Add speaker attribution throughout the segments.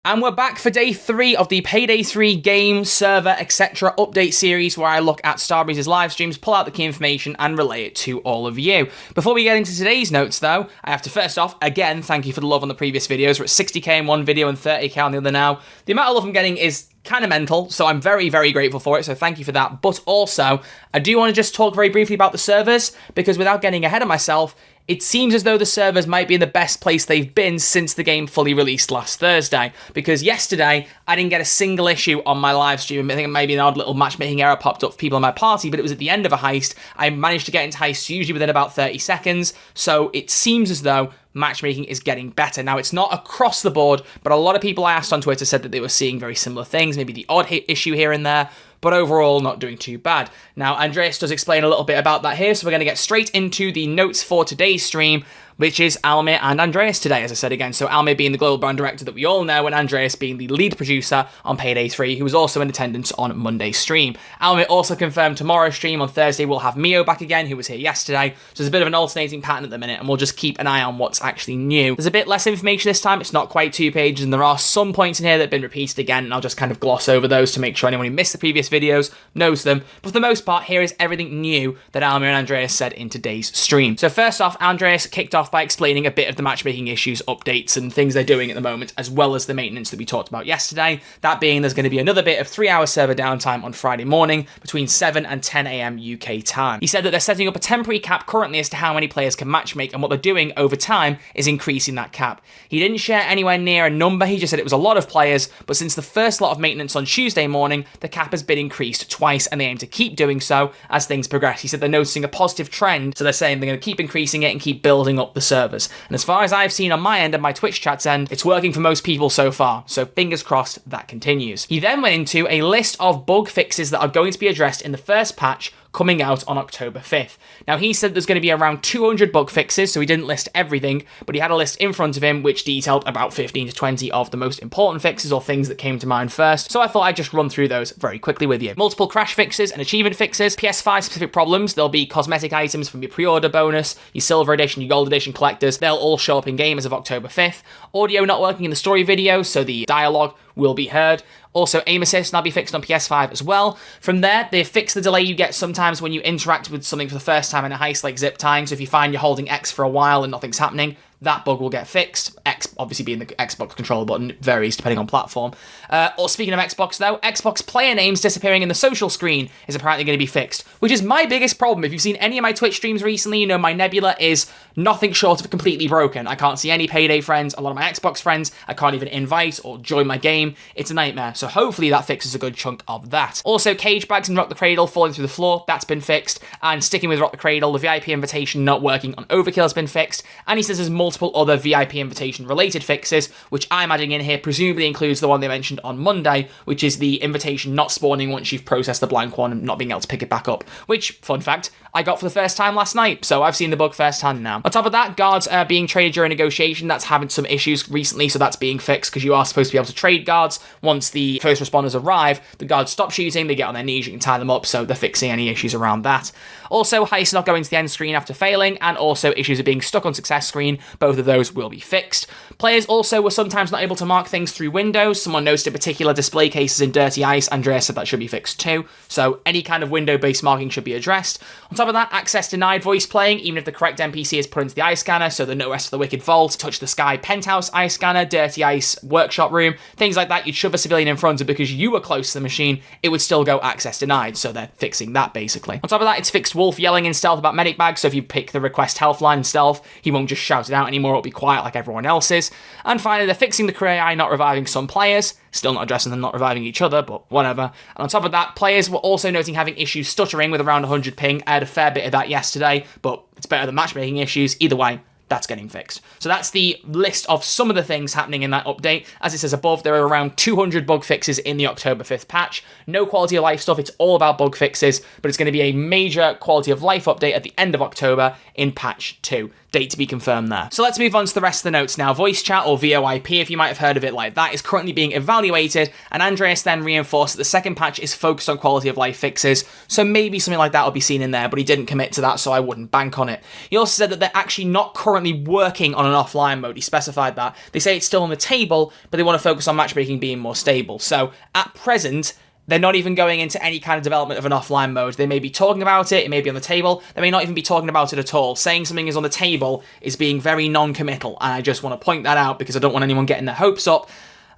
Speaker 1: And we're back for day 3 of the Payday 3 game, server, etc. update series where I look at Starbreeze's live streams, pull out the key information, and relay it to all of you. Before we get into today's notes, though, I have to first off, again, thank you for the love on the previous videos. We're at 60k in one video and 30k on the other now. The amount of love I'm getting is kind of mental, so I'm very, very grateful for it, so thank you for that. But also, I do want to just talk very briefly about the servers, because without getting ahead of myself, it seems as though the servers might be in the best place they've been since the game fully released last Thursday. Because yesterday, I didn't get a single issue on my live stream. I think maybe an odd little matchmaking error popped up for people in my party, but it was at the end of a heist. I managed to get into heists usually within about 30 seconds. So it seems as though matchmaking is getting better. Now, it's not across the board, but a lot of people I asked on Twitter said that they were seeing very similar things, maybe the odd issue here and there, but overall not doing too bad. Now, Andreas does explain a little bit about that here, so we're going to get straight into the notes for today's stream, which is Almir and Andreas today, as I said again. So Almir being the global brand director that we all know, and Andreas being the lead producer on Payday 3, who was also in attendance on Monday's stream. Almir also confirmed tomorrow's stream on Thursday we'll have Mio back again, who was here yesterday. So there's a bit of an alternating pattern at the minute, and we'll just keep an eye on what's actually new. There's a bit less information this time. It's not quite 2 pages, and there are some points in here that have been repeated again, and I'll just kind of gloss over those to make sure anyone who missed the previous videos knows them. But for the most part, here is everything new that Almir and Andreas said in today's stream. So first off, Andreas kicked off by explaining a bit of the matchmaking issues, updates, and things they're doing at the moment, as well as the maintenance that we talked about yesterday. That being, there's going to be another bit of 3-hour server downtime on Friday morning between 7 and 10 AM UK time. He said that they're setting up a temporary cap currently as to how many players can matchmake, and what they're doing over time is increasing that cap. He didn't share anywhere near a number, he just said it was a lot of players, but since the first lot of maintenance on Tuesday morning, the cap has been increased twice, and they aim to keep doing so as things progress. He said they're noticing a positive trend, so they're saying they're going to keep increasing it and keep building up the servers. And as far as I've seen on my end and my Twitch chat's end, it's working for most people so far, so fingers crossed that continues. He then went into a list of bug fixes that are going to be addressed in the first patch coming out on October 5th. Now, he said there's going to be around 200 bug fixes, so he didn't list everything, but he had a list in front of him which detailed about 15 to 20 of the most important fixes or things that came to mind first, so I thought I'd just run through those very quickly with you. Multiple crash fixes and achievement fixes, PS5 specific problems, there'll be cosmetic items from your pre-order bonus, your silver edition, your gold edition collectors, they'll all show up in game as of October 5th. Audio not working in the story video, so the dialogue will be heard. Also, aim assist, that'll be fixed on PS5 as well. From there, they fix the delay you get sometimes when you interact with something for the first time in a heist, like zip tying. So if you find you're holding X for a while and nothing's happening, that bug will get fixed. X obviously being the Xbox controller button, varies depending on platform. Or speaking of Xbox though, Xbox player names disappearing in the social screen is apparently going to be fixed, which is my biggest problem. If you've seen any of my Twitch streams recently, you know my Nebula is nothing short of completely broken. I can't see any Payday friends, a lot of my Xbox friends, I can't even invite or join my game. It's a nightmare, so hopefully that fixes a good chunk of that. Also, cage bags and Rock the Cradle falling through the floor, that's been fixed. And sticking with Rock the Cradle, the VIP invitation not working on Overkill has been fixed. And he says there's multiple other VIP invitation related fixes, which I'm adding in here, presumably includes the one they mentioned on Monday, which is the invitation not spawning once you've processed the blank one and not being able to pick it back up, which, fun fact, I got for the first time last night, so I've seen the bug firsthand now. On top of that, guards being traded during negotiation, that's having some issues recently, so that's being fixed, because you are supposed to be able to trade guards. Once the first responders arrive, the guards stop shooting, they get on their knees, you can tie them up, so they're fixing any issues around that. Also, heists not going to the end screen after failing, and also issues of being stuck on success screen, both of those will be fixed. Players also were sometimes not able to mark things through windows. Someone noticed in particular display cases in Dirty Ice. Andreas said that should be fixed too, so any kind of window-based marking should be addressed. On top of that, access denied voice playing, even if the correct NPC is put into the eye scanner, so the No Rest for the Wicked Vault, Touch the Sky Penthouse eye scanner, Dirty Ice workshop room, things like that, you'd shove a civilian in front of because you were close to the machine, it would still go access denied, so they're fixing that basically. On top of that, it's fixed Wolf yelling in stealth about medic bags, so if you pick the request health line in stealth, he won't just shout it out anymore, it'll be quiet like everyone else is. And finally, they're fixing the career AI not reviving some players, still not addressing them not reviving each other, but whatever. And on top of that, players were also noting having issues stuttering with around 100 ping. I had a fair bit of that yesterday, but it's better than matchmaking issues. Either way, that's getting fixed. So that's the list of some of the things happening in that update. As it says above, there are around 200 bug fixes in the October 5th patch. No quality of life stuff, it's all about bug fixes, but it's going to be a major quality of life update at the end of October in patch 2. Date to be confirmed there. So let's move on to the rest of the notes now. Voice chat, or VoIP, if you might have heard of it like that, is currently being evaluated, and Andreas then reinforced that the second patch is focused on quality of life fixes, so maybe something like that will be seen in there, but he didn't commit to that, so I wouldn't bank on it. He also said that they're actually not currently currently working on an offline mode. He specified that. They say it's still on the table, but they want to focus on matchmaking being more stable. So at present, they're not even going into any kind of development of an offline mode. They may be talking about it, it may be on the table, they may not even be talking about it at all. Saying something is on the table is being very non-committal, and I just want to point that out because I don't want anyone getting their hopes up.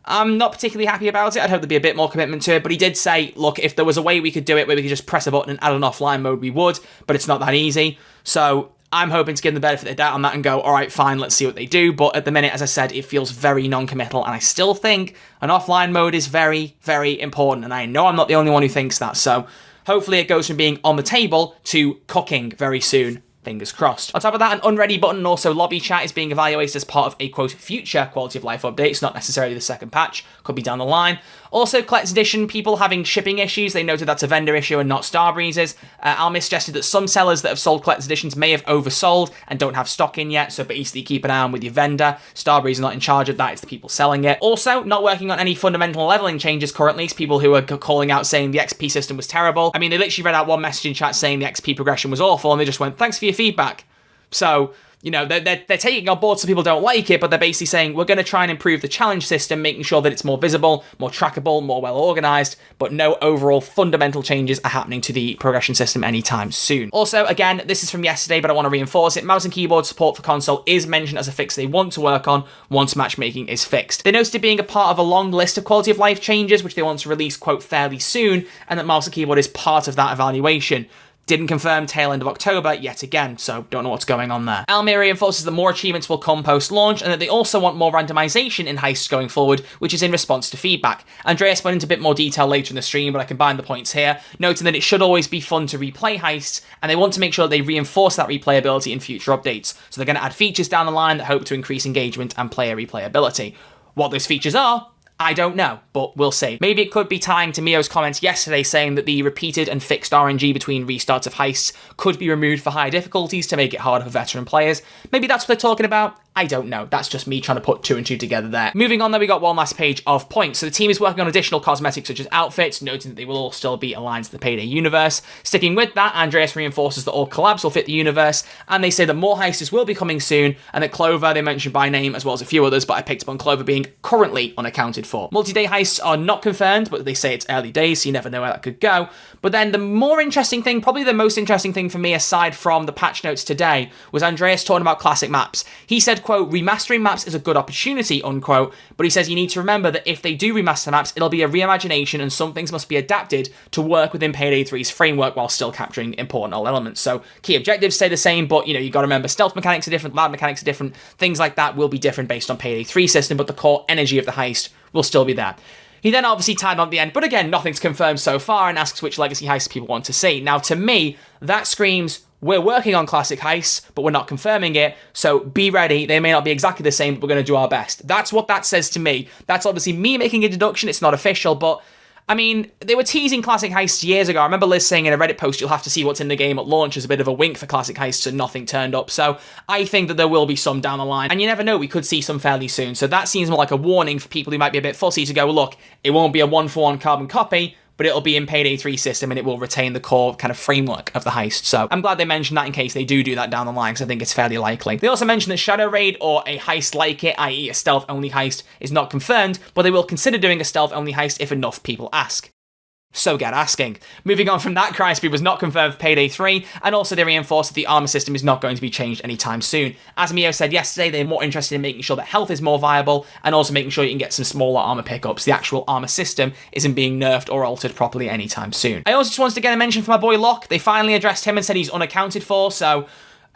Speaker 1: I'm not particularly happy about it. I'd hope there'd be a bit more commitment to it, but he did say, look, if there was a way we could do it where we could just press a button and add an offline mode, we would, but it's not that easy. So I'm hoping to give them the benefit of the doubt on that and go, all right, fine, let's see what they do. But at the minute, as I said, it feels very non-committal, and I still think an offline mode is very, very important, and I know I'm not the only one who thinks that. So hopefully it goes from being on the table to cooking very soon. Fingers crossed. On top of that, an unready button and also lobby chat is being evaluated as part of a, quote, future quality of life update. It's not necessarily the second patch. Could be down the line. Also, Collector's Edition, people having shipping issues. They noted that's a vendor issue and not Starbreeze's. Almir suggested that some sellers that have sold Collector's Editions may have oversold and don't have stock in yet, so basically keep an eye on with your vendor. Starbreeze is not in charge of that, it's the people selling it. Also, not working on any fundamental leveling changes currently. It's people who are calling out saying the XP system was terrible. I mean, they literally read out one message in chat saying the XP progression was awful, and they just went, thanks for your feedback. So, you know, they're taking on board so people don't like it, but they're basically saying, we're going to try and improve the challenge system, making sure that it's more visible, more trackable, more well-organized, but no overall fundamental changes are happening to the progression system anytime soon. Also, again, this is from yesterday, but I want to reinforce it. Mouse and keyboard support for console is mentioned as a fix they want to work on once matchmaking is fixed. They noted it being a part of a long list of quality of life changes, which they want to release, quote, fairly soon, and that mouse and keyboard is part of that evaluation. Didn't confirm tail end of October yet again, so don't know what's going on there. Almir reinforces that more achievements will come post-launch and that they also want more randomization in heists going forward, which is in response to feedback. Andreas went into a bit more detail later in the stream, but I combined the points here, noting that it should always be fun to replay heists, and they want to make sure that they reinforce that replayability in future updates. So they're going to add features down the line that hope to increase engagement and player replayability. What those features are, I don't know, but we'll see. Maybe it could be tying to Mio's comments yesterday saying that the repeated and fixed RNG between restarts of heists could be removed for higher difficulties to make it harder for veteran players. Maybe that's what they're talking about. I don't know. That's just me trying to put two and two together there. Moving on, then we got one last page of points. So the team is working on additional cosmetics such as outfits, noting that they will all still be aligned to the Payday universe. Sticking with that, Andreas reinforces that all collabs will fit the universe, and they say that more heisters will be coming soon, and that Clover, they mentioned by name, as well as a few others, but I picked up on Clover being currently unaccounted for. Multi-day heists are not confirmed, but they say it's early days, so you never know where that could go. But then the more interesting thing, probably the most interesting thing for me aside from the patch notes today, was Andreas talking about classic maps. He said, quote, remastering maps is a good opportunity, unquote, but he says you need to remember that if they do remaster maps, it'll be a reimagination and some things must be adapted to work within Payday 3's framework while still capturing important old elements. So key objectives stay the same, but you know, you got to remember stealth mechanics are different, loud mechanics are different, things like that will be different based on Payday 3 system, but the core energy of the heist will still be there. He then obviously tied on at the end, but again, nothing's confirmed so far, and asks which legacy heists people want to see. Now, to me, that screams, we're working on classic heists, but we're not confirming it, so be ready. They may not be exactly the same, but we're going to do our best. That's what that says to me. That's obviously me making a deduction. It's not official, but I mean, they were teasing classic heists years ago. I remember Liz saying in a Reddit post, you'll have to see what's in the game at launch as a bit of a wink for classic heists, and nothing turned up. So I think that there will be some down the line, and you never know, we could see some fairly soon. So that seems more like a warning for people who might be a bit fussy to go, well, look, it won't be a one-for-one carbon copy, but it'll be in Payday 3 system and it will retain the core kind of framework of the heist. So I'm glad they mentioned that in case they do that down the line, because I think it's fairly likely. They also mentioned that Shadow Raid or a heist like it, i.e. a stealth-only heist, is not confirmed, but they will consider doing a stealth-only heist if enough people ask. So get asking. Moving on from that, Crime Speed was not confirmed for Payday 3, and also they reinforced that the armor system is not going to be changed anytime soon. As Mio said yesterday, they're more interested in making sure that health is more viable, and also making sure you can get some smaller armor pickups. The actual armor system isn't being nerfed or altered properly anytime soon. I also just wanted to get a mention for my boy Locke. They finally addressed him and said he's unaccounted for, so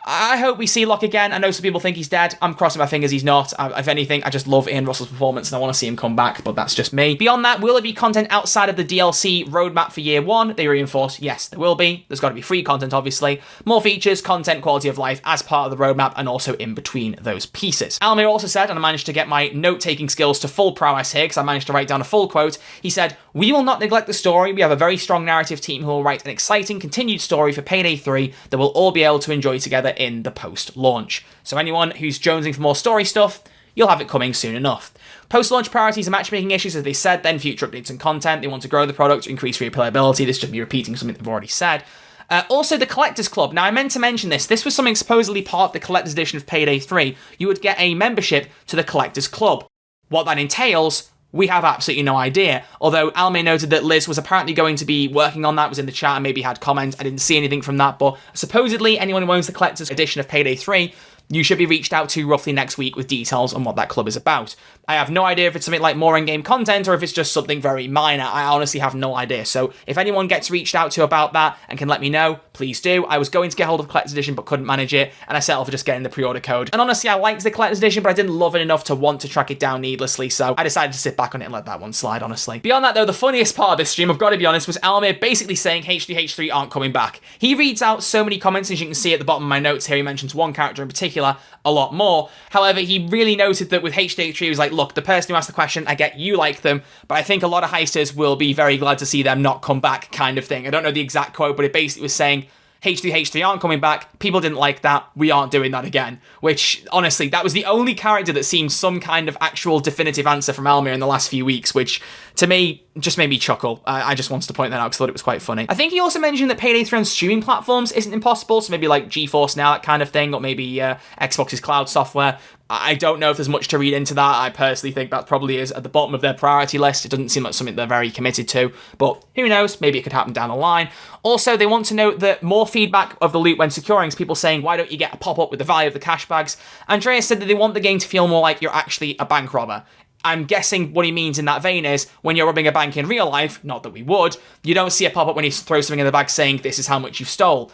Speaker 1: I hope we see Locke again. I know some people think he's dead. I'm crossing my fingers he's not. If anything, I just love Ian Russell's performance and I want to see him come back, but that's just me. Beyond that, will there be content outside of the DLC roadmap for year one? They reinforce, yes, there will be. There's got to be free content, obviously. More features, content, quality of life as part of the roadmap and also in between those pieces. Almir also said, and I managed to get my note-taking skills to full prowess here because I managed to write down a full quote. He said, we will not neglect the story. We have a very strong narrative team who will write an exciting continued story for Payday 3 that we'll all be able to enjoy together in the post-launch. So anyone who's jonesing for more story stuff, you'll have it coming soon enough. Post-launch priorities are matchmaking issues, as they said, then future updates and content. They want to grow the product to increase replayability. This is just me repeating something they've already said. Also, the Collector's Club. Now, I meant to mention this. This was something supposedly part of the Collector's Edition of Payday 3. You would get a membership to the Collector's Club. What that entails, we have absolutely no idea. Although Almir noted that Liz was apparently going to be working on that, was in the chat and maybe had comments. I didn't see anything from that, but supposedly anyone who owns the Collector's Edition of Payday 3, you should be reached out to roughly next week with details on what that club is about. I have no idea if it's something like more in-game content or if it's just something very minor. I honestly have no idea. So if anyone gets reached out to about that and can let me know, please do. I was going to get hold of the Collector's Edition but couldn't manage it, and I settled for just getting the pre-order code. And honestly, I liked the Collector's Edition, but I didn't love it enough to want to track it down needlessly, so I decided to sit back on it and let that one slide, honestly. Beyond that, though, the funniest part of this stream, I've got to be honest, was Almir basically saying H3H3 aren't coming back. He reads out so many comments, as you can see at the bottom of my notes here. He mentions one character in particular a lot more. However, he really noted that with H3H3, he was like, look, the person who asked the question, I get you like them, but I think a lot of heisters will be very glad to see them not come back, kind of thing. I don't know the exact quote, but it basically was saying, H3H3 aren't coming back, people didn't like that, we aren't doing that again. Which, honestly, that was the only character that seemed some kind of actual definitive answer from Almir in the last few weeks, which, to me, just made me chuckle. I just wanted to point that out because I thought it was quite funny. I think he also mentioned that Payday 3 on streaming platforms isn't impossible, so maybe like GeForce Now, that kind of thing, or maybe Xbox's cloud software. I don't know if there's much to read into that. I personally think that probably is at the bottom of their priority list. It doesn't seem like something they're very committed to, but who knows? Maybe it could happen down the line. Also, they want to note that more feedback of the loot when securing is people saying, why don't you get a pop-up with the value of the cash bags? Andreas said that they want the game to feel more like you're actually a bank robber. I'm guessing what he means in that vein is, when you're robbing a bank in real life, not that we would, you don't see a pop-up when you throw something in the bag saying, this is how much you've stole.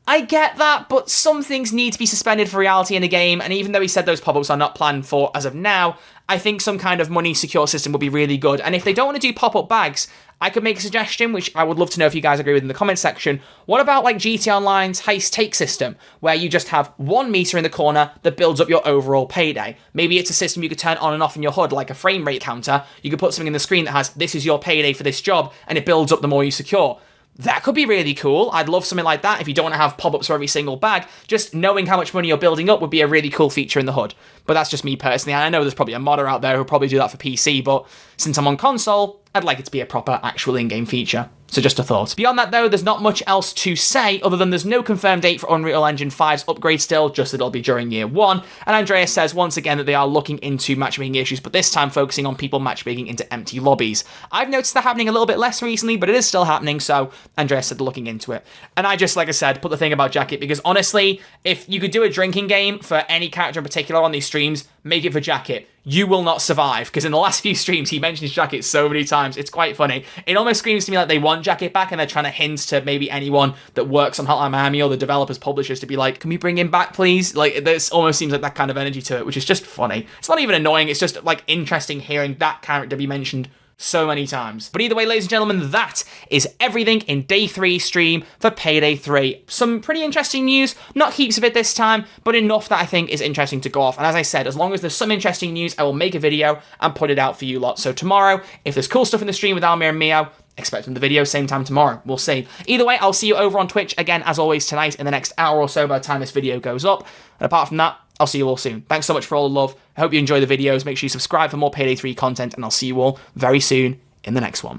Speaker 1: I get that, but some things need to be suspended for reality in the game, and even though he said those pop-ups are not planned for as of now, I think some kind of money secure system would be really good. And if they don't want to do pop-up bags, I could make a suggestion, which I would love to know if you guys agree with in the comment section. What about like GTA Online's heist take system, where you just have 1 meter in the corner that builds up your overall payday? Maybe it's a system you could turn on and off in your HUD, like a frame rate counter. You could put something in the screen that has, this is your payday for this job, and it builds up the more you secure. That could be really cool. I'd love something like that if you don't want to have pop-ups for every single bag. Just knowing how much money you're building up would be a really cool feature in the HUD. But that's just me personally, and I know there's probably a modder out there who'll probably do that for PC, but since I'm on console, I'd like it to be a proper, actual in-game feature. So just a thought. Beyond that, though, there's not much else to say, other than there's no confirmed date for Unreal Engine 5's upgrade still, just that it'll be during year 1. And Andreas says once again that they are looking into matchmaking issues, but this time focusing on people matchmaking into empty lobbies. I've noticed that happening a little bit less recently, but it is still happening, so Andreas said they're looking into it. And I just, like I said, put the thing about Jacket, because honestly, if you could do a drinking game for any character in particular on these streams, make it for Jacket. You will not survive, because in the last few streams, he mentions Jacket so many times. It's quite funny. It almost screams to me like they want Jacket back, and they're trying to hint to maybe anyone that works on Hotline Miami or the developers, publishers, to be like, can we bring him back, please? Like, this almost seems like that kind of energy to it, which is just funny. It's not even annoying. It's just, like, interesting hearing that character be mentioned so many times. But either way, ladies and gentlemen, that is everything in Day 3 stream for Payday 3. Some pretty interesting news, not heaps of it this time, but enough that I think is interesting to go off. And as I said, as long as there's some interesting news, I will make a video and put it out for you lot. So tomorrow, if there's cool stuff in the stream with Almir and Mio, expect them the video same time tomorrow. We'll see. Either way, I'll see you over on Twitch again, as always, tonight in the next hour or so by the time this video goes up. And apart from that, I'll see you all soon. Thanks so much for all the love. I hope you enjoy the videos. Make sure you subscribe for more Payday 3 content, and I'll see you all very soon in the next one.